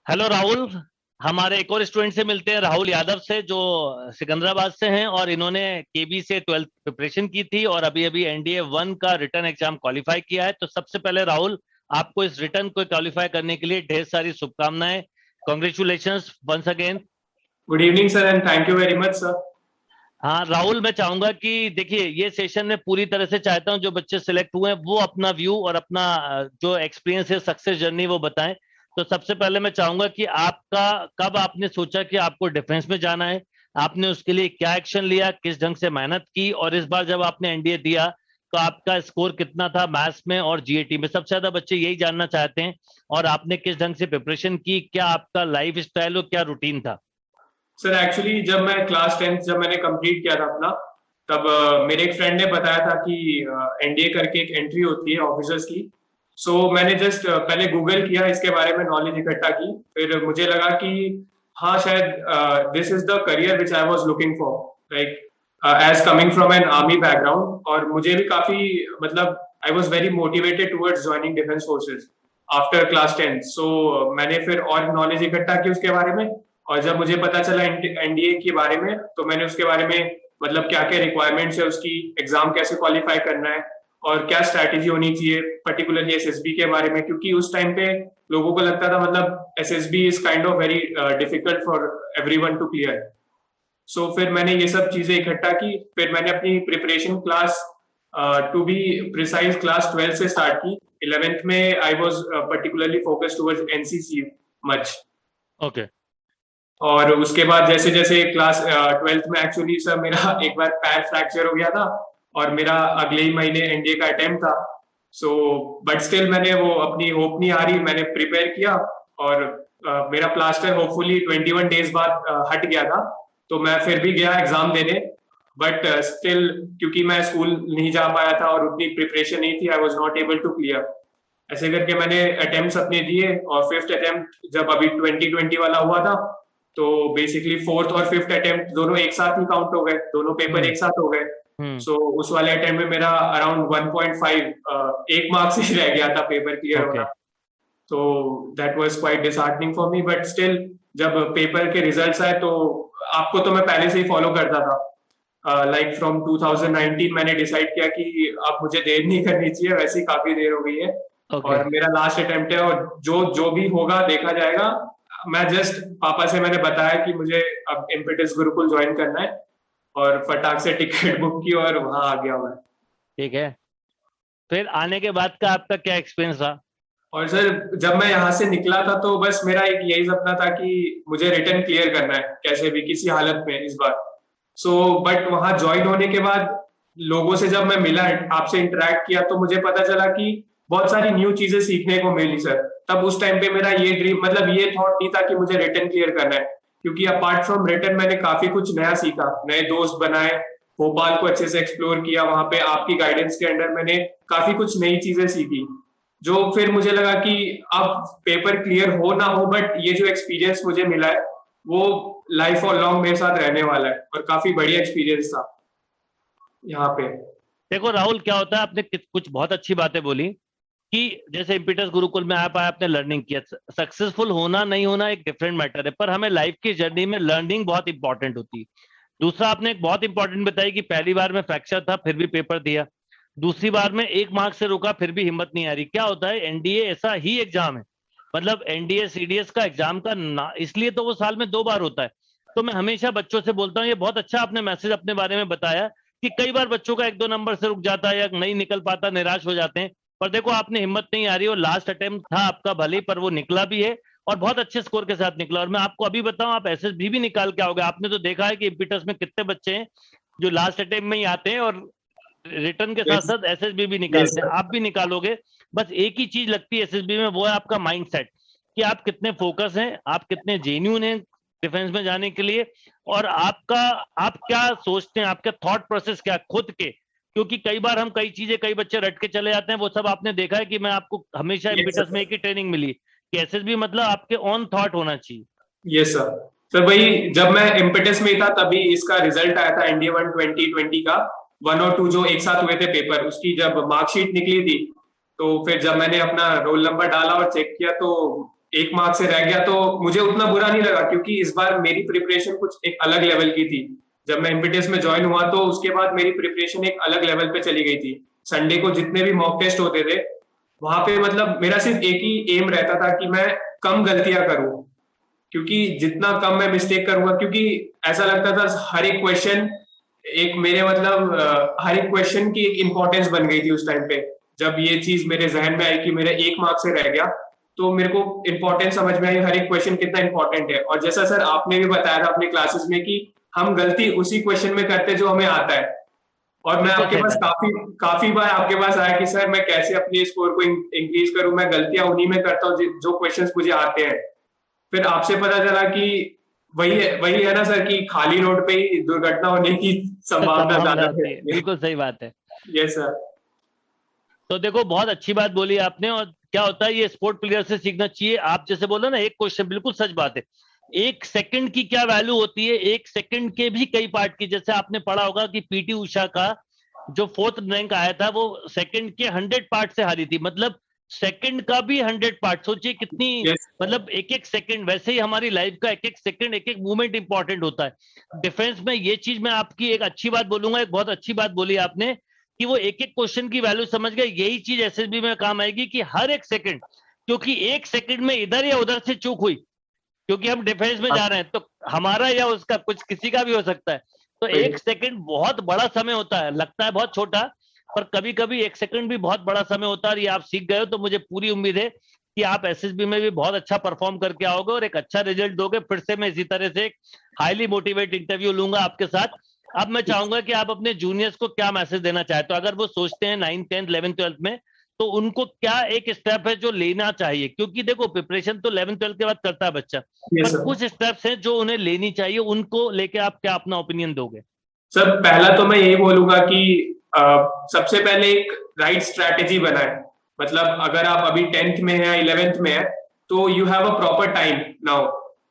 Hello Rahul. हमारे एक और स्टूडेंट से मिलते हैं, राहुल यादव से, जो सिकंदराबाद से हैं और इन्होंने केबी से 12th प्रिपरेशन की थी और अभी अभी एनडीए 1 का रिटर्न एग्जाम क्वालिफाई किया है। तो सबसे पहले राहुल, आपको इस रिटर्न को क्वालिफाई करने के लिए ढेर सारी शुभकामनाएं। Congratulations once again. Good evening sir and thank you very much sir. हाँ राहुल, मैं चाहूंगा कि देखिए, ये सेशन में पूरी तरह से चाहता हूँ जो बच्चे सिलेक्ट हुए हैं वो अपना व्यू और अपना जो एक्सपीरियंस है, सक्सेस जर्नी, वो बताएं। तो सबसे पहले मैं चाहूंगा कि आपका कब आपने सोचा कि आपको डिफेंस में जाना है, आपने उसके लिए क्या एक्शन लिया, किस ढंग से मेहनत की, और इस बार जब आपने एनडीए दिया तो आपका स्कोर कितना था मैथ्स में और जीएटी में। सबसे ज्यादा बच्चे यही जानना चाहते हैं। और आपने किस ढंग से प्रिपरेशन की, क्या आपका लाइफ स्टाइल और क्या रूटीन था। सर एक्चुअली जब मैं क्लास 10th जब मैंने कंप्लीट किया था अपना, तब मेरे एक फ्रेंड ने बताया था कि एनडीए करके एक एंट्री होती है ऑफिसर्स की। मैंने जस्ट पहले गूगल किया, इसके बारे में नॉलेज इकट्ठा की। फिर मुझे लगा कि हाँ शायद this is the career which I was looking for, like as coming from an army background. और मुझे भी काफी मतलब I was very motivated towards joining defence forces after class 10th। मैंने फिर और नॉलेज इकट्ठा की उसके बारे में। और जब मुझे पता चला एनडीए के बारे में, तो मैंने उसके बारे में मतलब क्या क्या रिक्वायरमेंट्स है उसकी, एग्जाम कैसे क्वालिफाई करना है और क्या स्ट्रैटेजी होनी चाहिए, पर्टिकुलरली एसएसबी के बारे में, क्योंकि उस टाइम पे लोगों को लगता था मतलब SSB is kind of very difficult for everyone to clear. फिर मैंने ये सब चीजें इकट्ठा की। फिर मैंने अपनी preparation class to be precise class 12 से स्टार्ट की। 11th में I was particularly focused towards NCC much. Okay. और उसके बाद जैसे जैसे क्लास 12th में एक्चुअली सर मेरा एक बार पैर फ्रैक्चर हो गया था और मेरा अगले ही महीने एनडीए का अटेम्प्ट था। बट स्टिल मैंने वो अपनी होप नहीं आ रही, मैंने प्रिपेयर किया। और मेरा प्लास्टर होपफुली 21 डेज बाद हट गया था। तो मैं फिर भी गया एग्जाम देने। बट स्टिल क्योंकि मैं स्कूल नहीं जा पाया था और उतनी प्रिपरेशन नहीं थी, I was not able to clear. ऐसे करके मैंने अटेम्प्ट अपने दिए और फिफ्थ अटेम्प्ट जब अभी 2020 वाला हुआ था, तो बेसिकली फोर्थ और फिफ्थ अटेम्प्ट दोनों एक साथ ही काउंट हो गए, दोनों पेपर हम्म। एक साथ हो गए। हम्म। उस वाले अटेम्प्ट में मेरा अराउंड 1.5 एक मार्क्स ही रह गया था पेपर क्लियर ओके। होना। तो that was quite disheartening for me. But still जब पेपर के रिजल्ट्स आए तो आपको तो मैं पहले से ही फॉलो करता था। लाइक फ्रॉम 2019 मैंने डिसाइड किया कि अब मुझे देर नहीं करनी चाहिए, वैसे ही काफी देर हो गई है ओके। और मेरा लास्ट अटेम्प्ट है और जो जो भी होगा देखा जाएगा। मैं जस्ट पापा से मैंने बताया कि मुझे अब इम्पेटस गुरुकुल ज्वाइन करना है और फटाक से टिकट बुक की और वहां आ गया मैं। ठीक है। फिर आने के बाद का आपका क्या एक्सपीरियंस रहा। और सर जब मैं यहाँ से निकला था तो बस मेरा एक यही सपना था कि मुझे रिटर्न क्लियर करना है कैसे भी, किसी हालत में इस बार। बट वहां ज्वाइन होने के बाद लोगों से जब मैं मिला, आपसे इंटरेक्ट किया, तो मुझे पता चला कि बहुत सारी न्यू चीजें सीखने को मिली सर। तब उस टाइम पे मेरा ये ड्रीम मतलब ये थॉट नहीं था कि मुझे रिटर्न क्लियर करना है, क्योंकि अपार्ट फ्रॉम रिटर्न मैंने काफी कुछ नया सीखा, नए दोस्त बनाए, भोपाल को अच्छे से एक्सप्लोर किया। वहां पे आपकी गाइडेंस के अंडर मैंने काफी कुछ नई चीजें सीखी, जो फिर मुझे लगा कि अब पेपर क्लियर हो ना हो, बट ये जो एक्सपीरियंस मुझे मिला है वो लाइफ और लॉन्ग मेरे साथ रहने वाला है और काफी बढ़िया एक्सपीरियंस था यहाँ पे। देखो राहुल, क्या होता है, आपने कुछ बहुत अच्छी बातें बोली कि जैसे इम्पीटस गुरुकुल में आप आए, आपने लर्निंग किया। सक्सेसफुल होना नहीं होना एक डिफरेंट मैटर है, पर हमें लाइफ की जर्नी में लर्निंग बहुत इंपॉर्टेंट होती है। दूसरा, आपने एक बहुत इंपॉर्टेंट बताई कि पहली बार में फ्रैक्चर था फिर भी पेपर दिया, दूसरी बार में एक मार्क से रुका फिर भी हिम्मत नहीं आ रही। क्या होता है, एनडीए ऐसा ही एग्जाम है, मतलब एनडीए सीडीएस का एग्जाम का ना, इसलिए तो वो साल में 2 बार होता है। तो मैं हमेशा बच्चों से बोलता हूँ, ये बहुत अच्छा आपने मैसेज अपने बारे में बताया कि कई बार बच्चों का 1-2 नंबर से रुक जाता है या नहीं निकल पाता, निराश हो जाते हैं। पर देखो, आपने हिम्मत नहीं आ रही, और लास्ट अटेम्प्ट था आपका भले ही, पर वो निकला भी है और बहुत अच्छे स्कोर के साथ निकला। और मैं आपको अभी बताऊं, आप एसएसबी भी निकाल के आओगे। आपने तो देखा है कि इम्पीटस में कितने बच्चे हैं जो लास्ट अटेम्प्ट में ही आते हैं और रिटर्न के साथ यस। साथ एसएसबी भी यस निकालते हैं, सर। आप भी निकालोगे। बस एक ही चीज लगती है एसएसबी में, वो है आपका माइंडसेट, कि आप कितने फोकस हैं, आप कितने जेन्यून हैं डिफेंस में जाने के लिए, और आप क्या सोचते हैं, आपका थॉट प्रोसेस क्या है खुद के। क्योंकि कई बार हम कई चीजें, कई बच्चे रट के चले जाते हैं, वो सब आपने देखा है कि मैं आपको हमेशा यस इम्पीटस में सर। एक ही ट्रेनिंग मिली कि एसएसबी मतलब आपके ऑन थॉट होना चाहिए। Yes sir. सर वही जब मैं इम्पेटस में था तभी इसका रिजल्ट आया था, एनडीए 1 2020 का 1 और 2 जो एक साथ हुए थे पेपर, उसकी जब मार्कशीट निकली थी, तो फिर जब मैंने अपना रोल नंबर डाला और चेक किया, तो 1 मार्क से रह गया तो मुझे उतना बुरा नहीं लगा, क्योंकि इस बार मेरी प्रिपरेशन कुछ एक अलग लेवल की थी। जब मैं इम्पिटस में ज्वाइन हुआ तो उसके बाद मेरी प्रिपरेशन एक अलग लेवल पे चली गई थी। संडे को जितने भी मॉक टेस्ट होते थे वहां पे मतलब मेरा सिर्फ एक ही एम रहता था कि मैं कम गलतियां करूं, क्योंकि जितना कम मैं मिस्टेक करूंगा, क्योंकि ऐसा लगता था हर एक क्वेश्चन एक मेरे मतलब हर एक क्वेश्चन की एक इंपॉर्टेंस बन गई थी उस टाइम पे। जब ये चीज मेरे जहन में आई कि मेरे 1 मार्क से रह गया, तो मेरे को इंपॉर्टेंस समझ में आई हर एक क्वेश्चन कितना इंपॉर्टेंट है। और जैसा सर आपने भी बताया था अपने क्लासेस में कि हम गलती उसी क्वेश्चन में करते जो हमें आता है, और मैं आपके पास काफी काफी बार आपके पास आया कि सर मैं कैसे अपने स्कोर को इंक्रीज करूं, मैं गलतियां उन्हीं में करता हूं जो क्वेश्चंस मुझे आते हैं। फिर आपसे पता चला कि वही है ना सर, कि खाली रोड पे ही दुर्घटना होने की संभावना ज्यादा है। बिल्कुल सही बात है। Yes sir. तो देखो बहुत अच्छी बात बोली आपने। और क्या होता है ये स्पोर्ट प्लेयर से सीखना चाहिए। आप जैसे बोला ना एक क्वेश्चन, बिल्कुल सच बात है। 1 सेकंड की क्या वैल्यू होती है, 1 सेकंड के भी कई पार्ट की। जैसे आपने पढ़ा होगा कि पीटी उषा का जो 4th रैंक आया था वो सेकंड के 100 पार्ट से हारी थी। मतलब सेकंड का भी 100 पार्ट, सोचिए कितनी मतलब एक एक सेकंड। वैसे ही हमारी लाइफ का एक एक सेकंड, एक एक मूवमेंट इंपॉर्टेंट होता है। डिफेंस में ये चीज मैं आपकी एक अच्छी बात बोलूंगा, एक बहुत अच्छी बात बोली आपने कि वो एक एक क्वेश्चन की वैल्यू समझ गए। यही चीज एसएसबी में काम आएगी कि हर एक सेकंड, क्योंकि 1 सेकंड में इधर या उधर से चूक हुई, क्योंकि हम डिफेंस में जा रहे हैं, तो हमारा या उसका कुछ किसी का भी हो सकता है। तो 1 सेकंड बहुत बड़ा समय होता है, लगता है बहुत छोटा, पर कभी कभी 1 सेकंड भी बहुत बड़ा समय होता है। और ये आप सीख गए हो, तो मुझे पूरी उम्मीद है कि आप एसएसबी में भी बहुत अच्छा परफॉर्म करके आओगे और एक अच्छा रिजल्ट दोगे। फिर से मैं इसी तरह से एक हाईली मोटिवेट इंटरव्यू लूंगा आपके साथ। अब मैं चाहूंगा कि आप अपने जूनियर्स को क्या मैसेज देना चाहते हो, अगर वो सोचते हैं 9th 10th 11th 12th में, तो उनको क्या एक स्टेप है जो लेना चाहिए। क्योंकि देखो प्रिपरेशन तो 11th 12th के बाद करता है बच्चा, पर कुछ स्टेप्स हैं जो उन्हें लेनी चाहिए, उनको लेके आप क्या अपना ओपिनियन दोगे? सर पहला तो मैं यही बोलूंगा कि सबसे पहले एक राइट स्ट्रैटेजी बनाए। मतलब अगर आप अभी 10th में है या 11th में है तो you have a proper time now.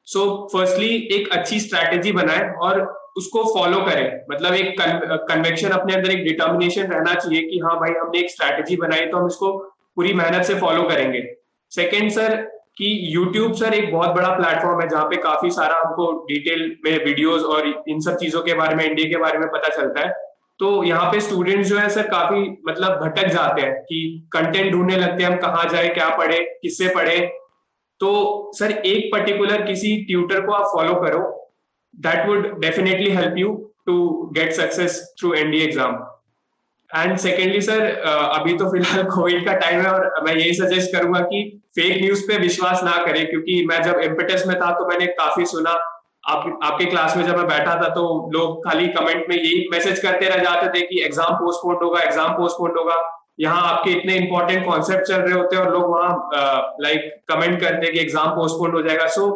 So firstly एक अच्छी स्ट्रैटेजी बनाए और उसको फॉलो करें। मतलब एक कन्विक्शन अपने अंदर, एक डिटर्मिनेशन रहना चाहिए कि हाँ भाई हमने एक स्ट्रैटेजी बनाई तो हम इसको पूरी मेहनत से फॉलो करेंगे। सेकेंड सर कि यूट्यूब सर एक बहुत बड़ा प्लेटफॉर्म है जहाँ पे काफी सारा हमको डिटेल में वीडियोस और इन सब चीजों के बारे में, इंडिया के बारे में पता चलता है। तो यहाँ पे स्टूडेंट्स जो है सर काफी मतलब भटक जाते हैं कि कंटेंट ढूंढने लगते हैं हम कहाँ जाए, क्या पढ़े, किससे पढ़े। तो सर एक पर्टिकुलर किसी ट्यूटर को आप फॉलो करो, that would definitely help you to get success through NDA exam. And secondly sir अभी तो फिलहाल कोविड का टाइम है और मैं यही सजेस्ट करूंगा कि फेक न्यूज पे विश्वास ना करें। क्योंकि मैं जब इम्पिटस में था तो मैंने काफी सुना, आपके क्लास में जब मैं बैठा था तो लोग खाली कमेंट में यही मैसेज करते रह जाते थे कि एग्जाम पोस्टपोन्ड होगा, एग्जाम पोस्टपोन्ड होगा। यहाँ आपके इतने इंपॉर्टेंट कॉन्सेप्ट चल रहे होते हैं और लोग वहाँ लाइक कमेंट करते हैं कि एग्जाम पोस्टपोन्ड हो जाएगा। सो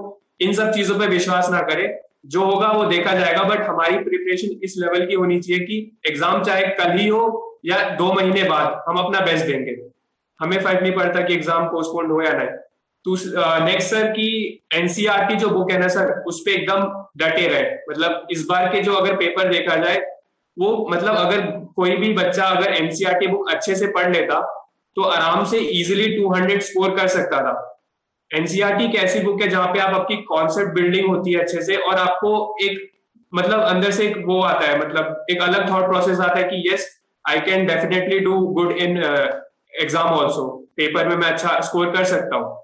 इन सब चीजों पे विश्वास ना करें, जो होगा वो देखा जाएगा। बट हमारी प्रिपरेशन इस लेवल की होनी चाहिए कि एग्जाम चाहे कल ही हो या 2 महीने बाद, हम अपना बेस्ट देंगे। हमें फर्क नहीं पड़ता कि एग्जाम पोस्टपोन्ड हो या नहीं। तो नेक्स्ट सर की एनसीईआरटी जो बुक है ना सर, उस पे एकदम डटे रहे। मतलब इस बार के जो अगर पेपर देखा जाए वो मतलब अगर कोई भी बच्चा अगर एनसीईआरटी बुक अच्छे से पढ़ लेता तो आराम से इजीली 200 स्कोर कर सकता था। एनसीईआरटी एक ऐसी बुक है जहां पे आप आपकी कॉन्सेप्ट बिल्डिंग होती है अच्छे से, और आपको एक मतलब अंदर से एक वो आता है, मतलब एक अलग थॉट प्रोसेस आता है कि yes I can definitely do good in exam also, paper में मैं अच्छा स्कोर कर सकता हूँ।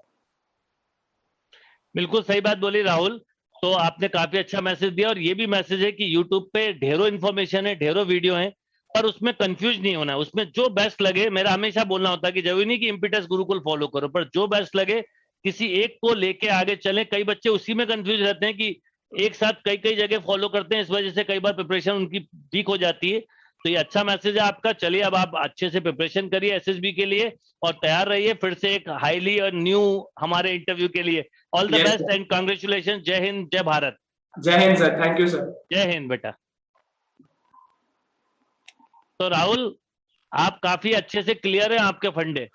बिल्कुल सही बात बोली राहुल। तो आपने काफी अच्छा मैसेज दिया। और ये भी मैसेज है कि यूट्यूब पे ढेरों इन्फॉर्मेशन है, ढेरों वीडियो है, पर उसमें कंफ्यूज नहीं होना है। उसमें जो बेस्ट लगे, मेरा हमेशा बोलना होता है कि जरूरी नहीं कि इम्पिटस गुरुकुल फॉलो करो, पर जो बेस्ट लगे किसी एक को लेके आगे चले। कई बच्चे उसी में कंफ्यूज रहते हैं कि एक साथ कई कई जगह फॉलो करते हैं, इस वजह से कई बार प्रिपरेशन उनकी वीक हो जाती है। तो ये अच्छा मैसेज है आपका। चलिए अब आप अच्छे से प्रिपरेशन करिए एसएसबी के लिए और तैयार रहिए फिर से एक हाईली और न्यू हमारे इंटरव्यू के लिए। All the best and congratulation. जय हिंद, जय भारत। जय Hind sir, thank you sir. जय हिंद बेटा। तो राहुल आप काफी अच्छे से क्लियर है आपके फंडे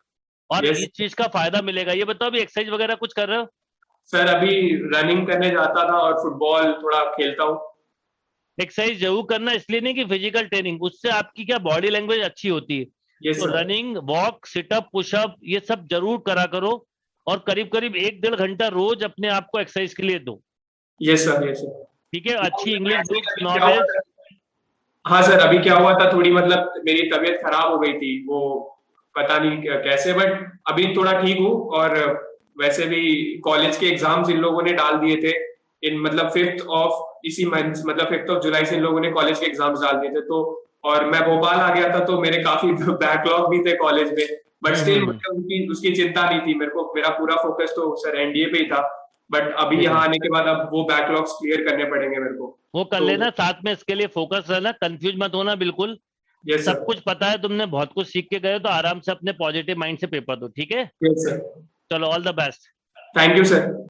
और इस चीज का फायदा मिलेगा। ये बताओ अभी एक्सरसाइज वगैरह कुछ कर रहे हो? सर अभी रनिंग करने जाता था और फुटबॉल थोड़ा खेलता हूँ। एक्सरसाइज जरूर करना, इसलिए नहीं कि फिजिकल ट्रेनिंग, उससे आपकी क्या बॉडी लैंग्वेज अच्छी होती है। तो रनिंग, वॉक, सिटअप, पुशअप ये सब जरूर करा करो। और करीब करीब 1-1.5 घंटा रोज अपने आप को एक्सरसाइज के लिए दो। Yes sir, yes sir. ठीक है, अच्छी इंग्लिश बुक्स, नॉलेज। हाँ सर, अभी क्या हुआ था, थोड़ी मतलब मेरी तबीयत खराब हो गई थी, वो पता नहीं कैसे, बट अभी थोड़ा ठीक हूँ। और वैसे भी कॉलेज के एग्जाम्स इन लोगों ने डाल दिए थे, इन मतलब 5th ऑफ इसी मंथ, मतलब 5th ऑफ जुलाई से इन लोगों ने कॉलेज के एग्जाम्स डाल दिए थे। तो और मैं भोपाल आ गया था, तो मेरे काफी बैकलॉग भी थे कॉलेज में, बट स्टिल मुझे उनकी उसकी चिंता नहीं थी। मेरे को मेरा पूरा फोकस तो सर एनडीए पे ही था, बट अभी यहाँ आने के बाद अब वो बैकलॉग्स क्लियर करने पड़ेंगे मेरे को। वो कर तो लेना साथ में, इसके लिए फोकस रहना, कंफ्यूज मत होना बिल्कुल। यस सब सर, कुछ पता है, तुमने बहुत कुछ सीख के गए हो, तो आराम से अपने पॉजिटिव माइंड से पेपर दो। ठीक है, यस सर, चलो all the best. Thank you sir.